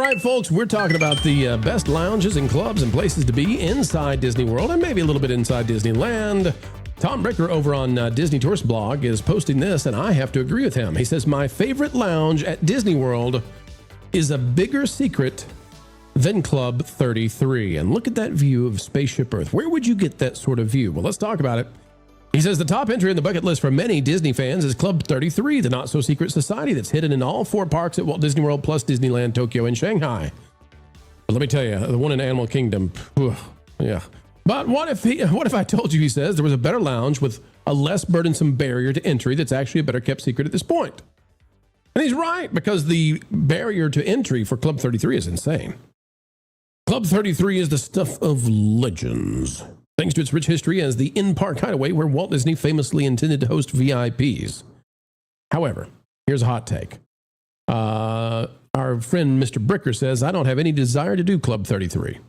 right, folks, we're talking about the best lounges and clubs and places to be inside Disney World and maybe a little bit inside Disneyland. Tom Bricker over on Disney Tourist Blog is posting this, and I have to agree with him. He says, my favorite lounge at Disney World is a bigger secret than Club 33. And look at that view of Spaceship Earth. Where would you get that sort of view? Well, let's talk about it. He says the top entry in the bucket list for many Disney fans is Club 33, the not-so-secret society that's hidden in all 4 parks at Walt Disney World, plus Disneyland, Tokyo, and Shanghai. But let me tell you, the one in Animal Kingdom, yeah. But what if I told you, he says, there was a better lounge with a less burdensome barrier to entry that's actually a better kept secret at this point? And he's right, because the barrier to entry for Club 33 is insane. Club 33 is the stuff of legends, thanks to its rich history as the in-park hideaway where Walt Disney famously intended to host VIPs. However, here's a hot take. Our friend Mr. Bricker says, I don't have any desire to do Club 33.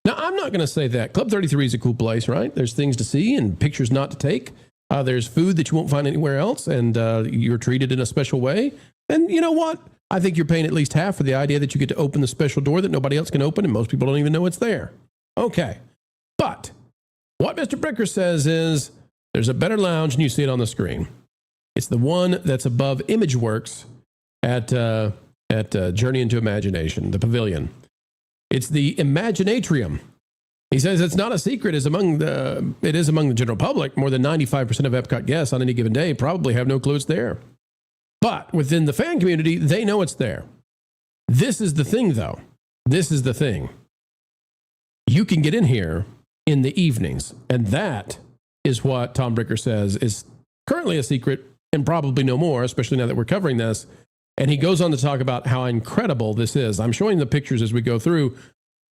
Now, I'm not going to say that. Club 33 is a cool place, right? There's things to see and pictures not to take. There's food that you won't find anywhere else, and you're treated in a special way. And you know what? I think you're paying at least half for the idea that you get to open the special door that nobody else can open, and most people don't even know it's there. Okay. But what Mr. Bricker says is there's a better lounge, and you see it on the screen. It's the one that's above ImageWorks at Journey into Imagination, the pavilion. It's the Imaginatrium. He says it's not a secret. It is among the general public. More than 95% of Epcot guests on any given day probably have no clue it's there. But within the fan community, they know it's there. This is the thing, though. This is the thing. You can get in here in the evenings, and that is what Tom Bricker says is currently a secret and probably no more, especially now that we're covering this. And he goes on to talk about how incredible this is. I'm showing the pictures as we go through.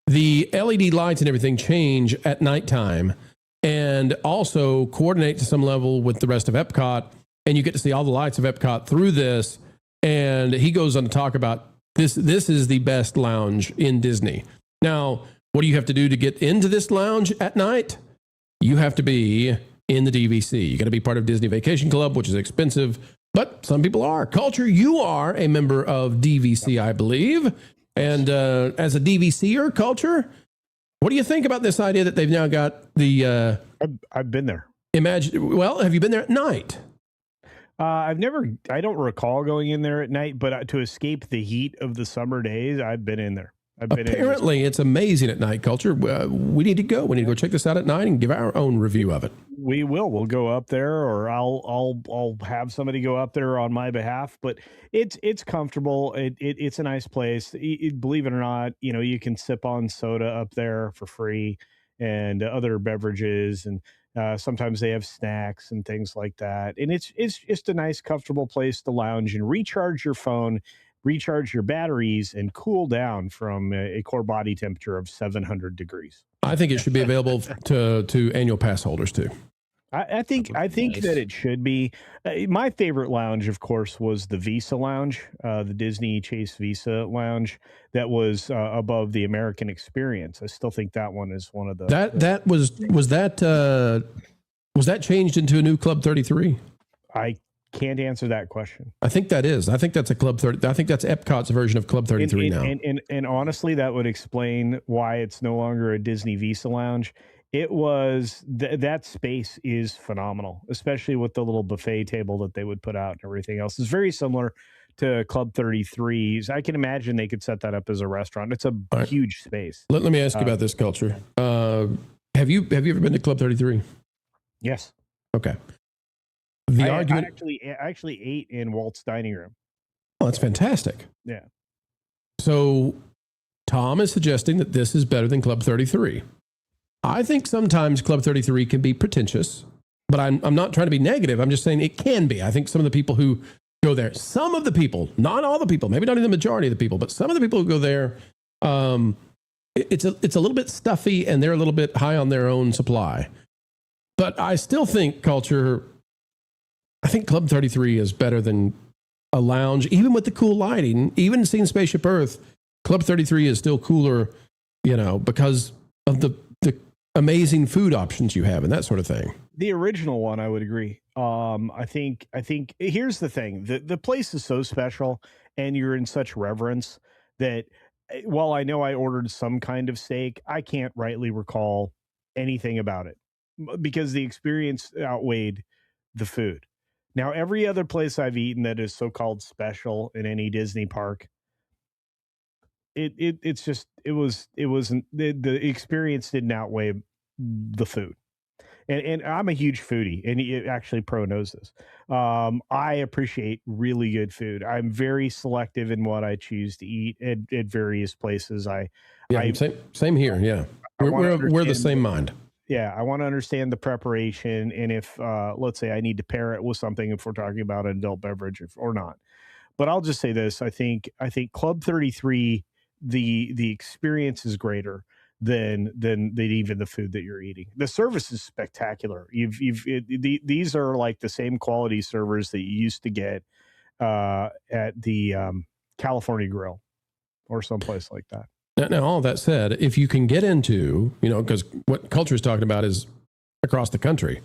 The LED lights and everything change at nighttime and also coordinate to some level with the rest of Epcot. And you get to see all the lights of Epcot through this. And he goes on to talk about this. This is the best lounge in Disney. Now, what do you have to do to get into this lounge at night? You have to be in the DVC. You got to be part of Disney Vacation Club, which is expensive, but some people are. Culture, you are a member of DVC, I believe. And as a DVCer, Culture, what do you think about this idea that they've now got the... I've been there. Well, have you been there at night? I don't recall going in there at night, but to escape the heat of the summer days, I've been in there. Apparently, it's amazing at night, Culture. We need to go. We need to go check this out at night and give our own review of it. We will. We'll go up there, or I'll have somebody go up there on my behalf. But it's comfortable. It's a nice place. Believe it or not, you can sip on soda up there for free and other beverages, and sometimes they have snacks and things like that. And it's just a nice, comfortable place to lounge and recharge your phone, recharge your batteries, and cool down from a core body temperature of 700 degrees. I think it should be available to annual pass holders too. I think nice. That it should be. My favorite lounge, of course, was the Visa Lounge, the Disney Chase Visa Lounge that was above the American Experience. I still think that one is one of the was that changed into a new Club 33? I can't answer that question. I think that is. I think that's a Club 30. I think that's Epcot's version of Club 33 now. And honestly, that would explain why it's no longer a Disney Visa Lounge. It was that space is phenomenal, especially with the little buffet table that they would put out and everything else. It's very similar to Club 33's. I can imagine they could set that up as a restaurant. It's a huge space. Let me ask you about this, Culture. Have you ever been to Club 33? Yes. Okay. I actually ate in Walt's dining room. Oh, that's fantastic. Yeah. So Tom is suggesting that this is better than Club 33. I think sometimes Club 33 can be pretentious, but I'm not trying to be negative. I'm just saying it can be. I think some of the people who go there, some of the people, not all the people, maybe not even the majority of the people, but some of the people who go there, it's a little bit stuffy and they're a little bit high on their own supply. But I still think, Culture, I think Club 33 is better than a lounge, even with the cool lighting. Even seeing Spaceship Earth, Club 33 is still cooler, because of the amazing food options you have and that sort of thing. The original one, I would agree. I think here's the thing. The place is so special and you're in such reverence that while I know I ordered some kind of steak, I can't rightly recall anything about it because the experience outweighed the food. Now, every other place I've eaten that is so-called special in any Disney park, it's just it wasn't the experience didn't outweigh the food. And I'm a huge foodie, and actually Pro knows this. I appreciate really good food. I'm very selective in what I choose to eat at various places. Yeah, same here. Yeah, we're the same mind. Yeah, I want to understand the preparation, and if let's say I need to pair it with something, if we're talking about an adult beverage or not. But I'll just say this: I think Club 33, the experience is greater than even the food that you're eating. The service is spectacular. These are like the same quality servers that you used to get at the California Grill or someplace like that. Now, all that said, if you can get into, because what Culture is talking about is across the country.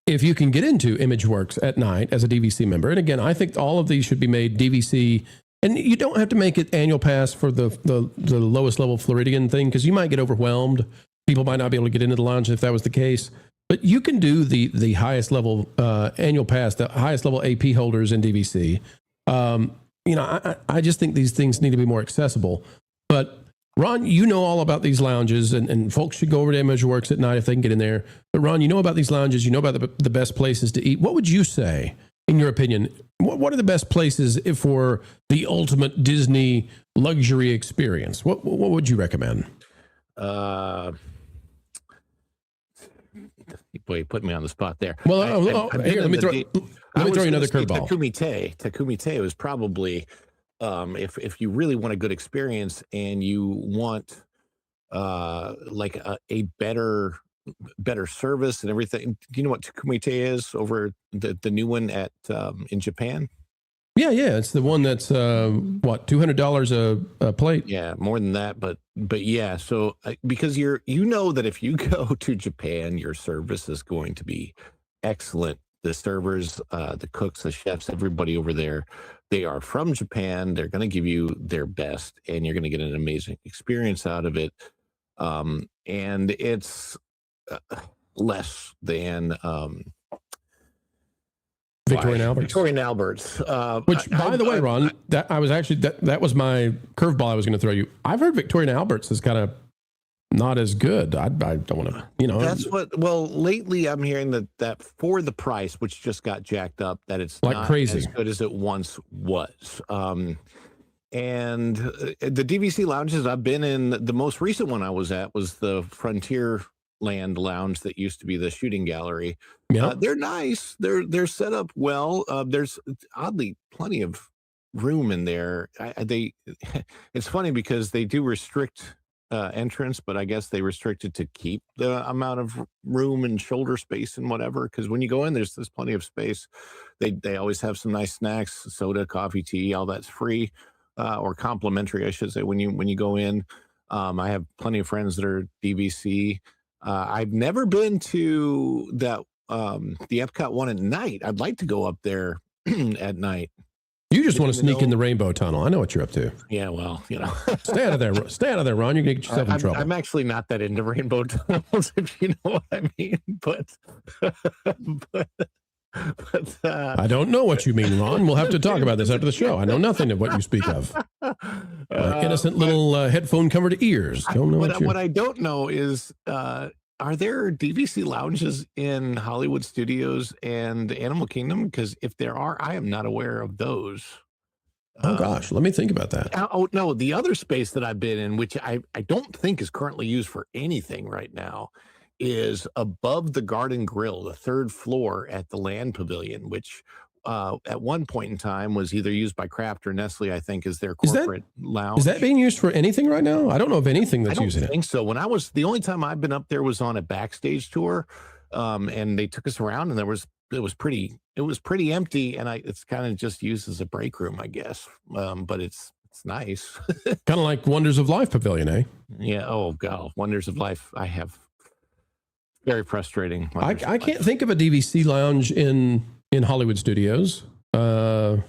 If you can get into ImageWorks at night as a DVC member, and again, I think all of these should be made DVC. And you don't have to make it annual pass for the lowest level Floridian thing, because you might get overwhelmed. People might not be able to get into the lounge if that was the case. But you can do the highest level annual pass, the highest level AP holders in DVC. I just think these things need to be more accessible. But Ron, you know all about these lounges, and folks should go over to ImageWorks at night if they can get in there. But Ron, you know about these lounges. You know about the best places to eat. What would you say, in your opinion? What are the best places for the ultimate Disney luxury experience? What would you recommend? Boy, you put me on the spot there. Well, here, let me throw you another curveball. Takumite was probably, if you really want a good experience and you want like a better service and everything. Do you know what Takumite is over the new one at in Japan? Yeah, it's the one that's what, $200 a plate. Yeah, more than that, but yeah. So because that if you go to Japan, your service is going to be excellent. The servers, the cooks, the chefs, everybody over there, they are from Japan. They're going to give you their best, and you're going to get an amazing experience out of it. And it's less than Victoria and Albert's. Victoria and Albert's. Which, by the way, Ron, that was my curveball I was going to throw you. I've heard Victoria and Albert's is kind of not as good. I don't want to, That's well, lately I'm hearing that for the price, which just got jacked up, that it's like not crazy as good as it once was. And the DVC lounges I've been in, the most recent one I was at was the Frontierland Lounge that used to be the shooting gallery. Yep. They're nice. They're set up well. There's oddly plenty of room in there. It's funny because they do restrict entrance, but I guess they restricted to keep the amount of room and shoulder space and whatever. Because when you go in, there's plenty of space. They always have some nice snacks, soda, coffee, tea, all that's free. Or complimentary, I should say, when you go in. I have plenty of friends that are DVC. I've never been to that the Epcot one at night. I'd like to go up there at night. You just want to sneak in the rainbow tunnel. I know what you're up to. Yeah, well, Stay out of there. Stay out of there, Ron. You're going to get yourself in trouble. I'm actually not that into rainbow tunnels, if you know what I mean. But I don't know what you mean, Ron. We'll have to talk about this after the show. I know nothing of what you speak of. Innocent little headphone covered ears. Don't know what I don't know is, are there DVC lounges in Hollywood Studios and Animal Kingdom? Because if there are, I am not aware of those. Oh, gosh. Let me think about that. Oh, no. The other space that I've been in, which I don't think is currently used for anything right now, is above the Garden Grill, the third floor at the Land Pavilion, which at one point in time was either used by Kraft or Nestle, I think, as their corporate lounge. Is that being used for anything right now? I don't know of anything that's using it. I don't think so. The only time I've been up there was on a backstage tour, and they took us around, and it was pretty empty, and it's kind of just used as a break room, I guess. But it's nice. Kind of like Wonders of Life Pavilion, eh? Yeah. Oh God, Wonders of Life. I have very frustrating. I can't think of a DVC lounge in Hollywood Studios. I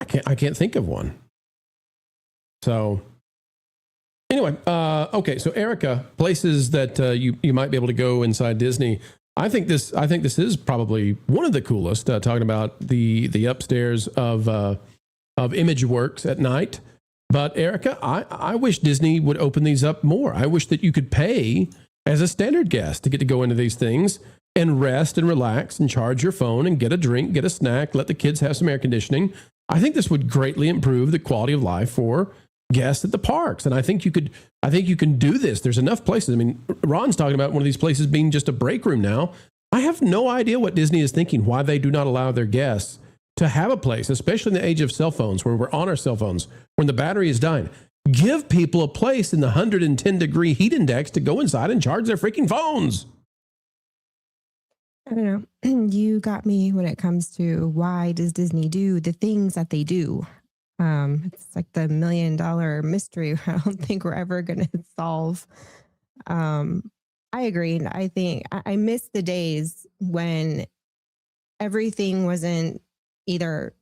can't think of one. So anyway, okay. So Erika, places that you might be able to go inside Disney. I think this is probably one of the coolest. Talking about the upstairs of ImageWorks at night. But Erika, I wish Disney would open these up more. I wish that you could pay as a standard guest to get to go into these things and rest and relax and charge your phone and get a drink, get a snack, let the kids have some air conditioning. I think this would greatly improve the quality of life for guests at the parks. And I think you can do this. There's enough places. I mean, Ron's talking about one of these places being just a break room now. I have no idea what Disney is thinking, why they do not allow their guests to have a place, especially in the age of cell phones, where we're on our cell phones, when the battery is dying. Give people a place in the 110-degree heat index to go inside and charge their freaking phones. I don't know. You got me when it comes to why does Disney do the things that they do. It's like the $1 million mystery I don't think we're ever going to solve. I agree. I think I miss the days when everything wasn't either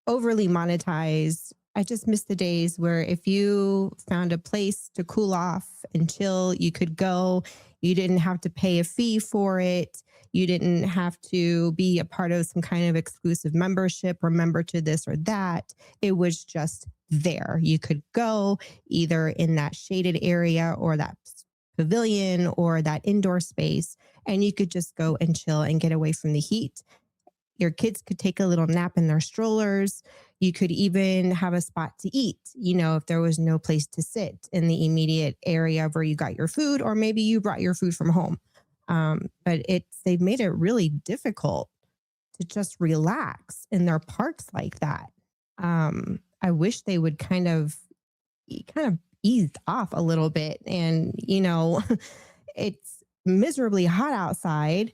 overly monetized. I just miss the days where if you found a place to cool off and chill, you could go. You didn't have to pay a fee for it. You didn't have to be a part of some kind of exclusive membership or member to this or that. It was just there. You could go either in that shaded area or that pavilion or that indoor space, and you could just go and chill and get away from the heat. Your kids could take a little nap in their strollers. You could even have a spot to eat, if there was no place to sit in the immediate area where you got your food, or maybe you brought your food from home. But they've made it really difficult to just relax in their parks like that. I wish they would kind of ease off a little bit. And, it's miserably hot outside.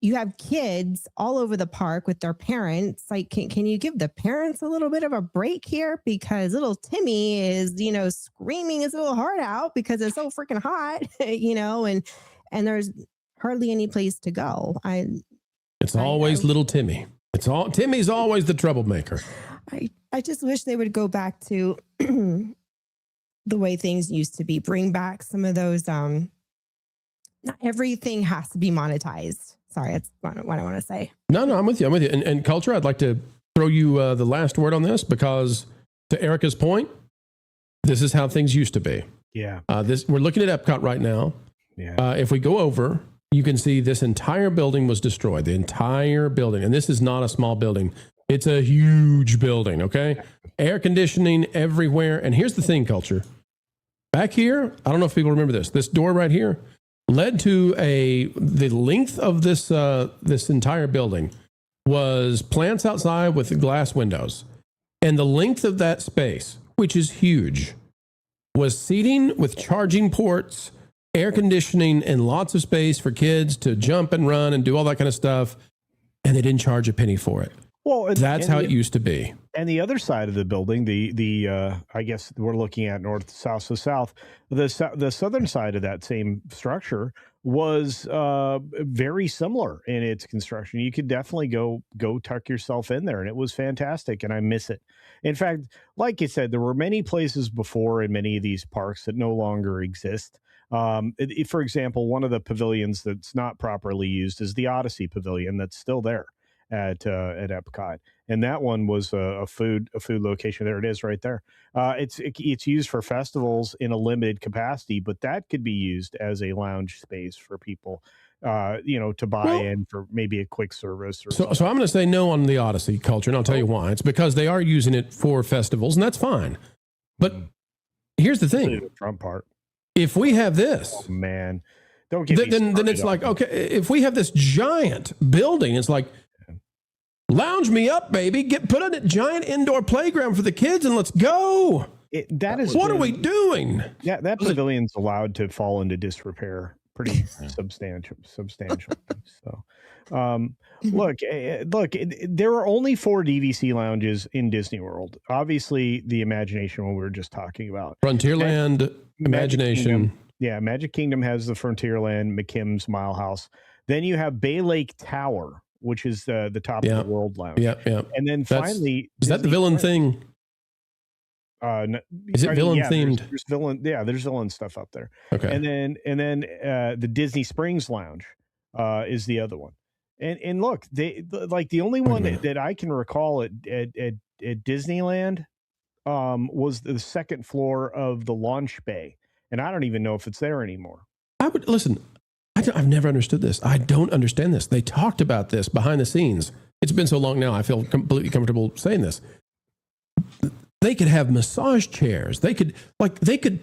You have kids all over the park with their parents. Like, can you give the parents a little bit of a break here? Because little Timmy is, screaming his little heart out because it's so freaking hot, and there's hardly any place to go. It's always little Timmy. Timmy's always the troublemaker. I just wish they would go back to the way things used to be. Bring back some of those. Not everything has to be monetized. Sorry, that's what I want to say. No, I'm with you. And Culture, I'd like to throw you the last word on this, because to Erika's point, this is how things used to be. Yeah. We're looking at Epcot right now. Yeah. If we go over, you can see this entire building was destroyed. The entire building. And this is not a small building. It's a huge building, okay? Air conditioning everywhere. And here's the thing, Culture. Back here, I don't know if people remember this. This door right here led to the length of this entire building was plants outside with glass windows. And the length of that space, which is huge, was seating with charging ports, air conditioning, and lots of space for kids to jump and run and do all that kind of stuff. And they didn't charge a penny for it. Well, that's how it used to be. And the other side of the building, the I guess we're looking at north, south, so south. The southern side of that same structure was very similar in its construction. You could definitely go tuck yourself in there, and it was fantastic. And I miss it. In fact, like you said, there were many places before in many of these parks that no longer exist. For example, one of the pavilions that's not properly used is the Odyssey Pavilion. That's still there at Epcot, and that one was a food location. There it is, right there. It's used for festivals in a limited capacity, but that could be used as a lounge space for people, to buy in for maybe a quick service. So I'm going to say no on the Odyssey, Culture, and I'll tell you why. It's because they are using it for festivals, and that's fine. But here's the thing: the front part. If we have this, man, don't get then it's like, okay, if we have this giant building, it's like, lounge me up, baby. Put in a giant indoor playground for the kids and let's go. What are we doing? Yeah, that pavilion's allowed to fall into disrepair pretty substantial. So, look, there are only 4 DVC lounges in Disney World. Obviously, the Imagination one we were just talking about. Frontierland, Imagination. Magic Kingdom has the Frontierland, McKim's Mile House. Then you have Bay Lake Tower, which is the top of the World Lounge. Yeah. And then finally, is that the villain thing? Is it villain yeah, themed? There's villain. Yeah, there's villain stuff up there. Okay. And then the Disney Springs Lounge is the other one. And look, like the only one that I can recall at Disneyland was the second floor of the launch bay, and I don't even know if it's there anymore. I would listen. I've never understood this. I don't understand this. They talked about this behind the scenes. It's been so long now. I feel completely comfortable saying this. They could have massage chairs. They could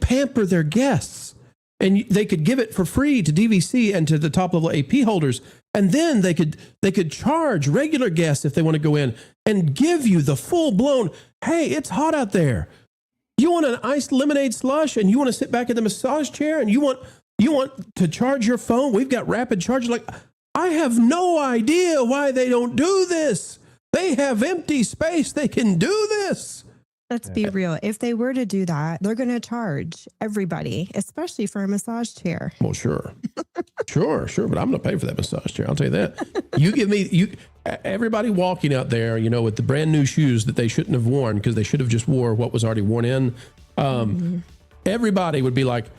pamper their guests, and they could give it for free to DVC and to the top level AP holders. And then they could charge regular guests if they want to go in and give you the full blown, hey, it's hot out there. You want an iced lemonade slush and you want to sit back in the massage chair and you want to charge your phone? We've got rapid charge. Like, I have no idea why they don't do this. They have empty space. They can do this. Let's be real. If they were to do that, they're going to charge everybody, especially for a massage chair. Well, sure. Sure. But I'm going to pay for that massage chair. I'll tell you that. You give me, everybody walking out there, with the brand new shoes that they shouldn't have worn because they should have just wore what was already worn in. Everybody would be like,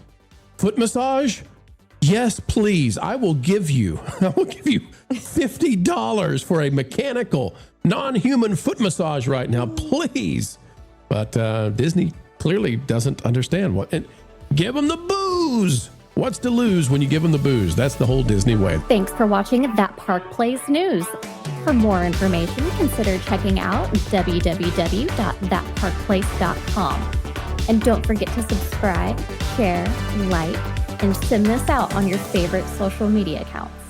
foot massage? Yes, please. I will give you $50 for a mechanical, non-human foot massage right now, please. But Disney clearly doesn't understand and give them the booze. What's to lose when you give them the booze? That's the whole Disney way. Thanks for watching That Park Place News. For more information, consider checking out www.thatparkplace.com. And don't forget to subscribe, share, like, and send this out on your favorite social media accounts.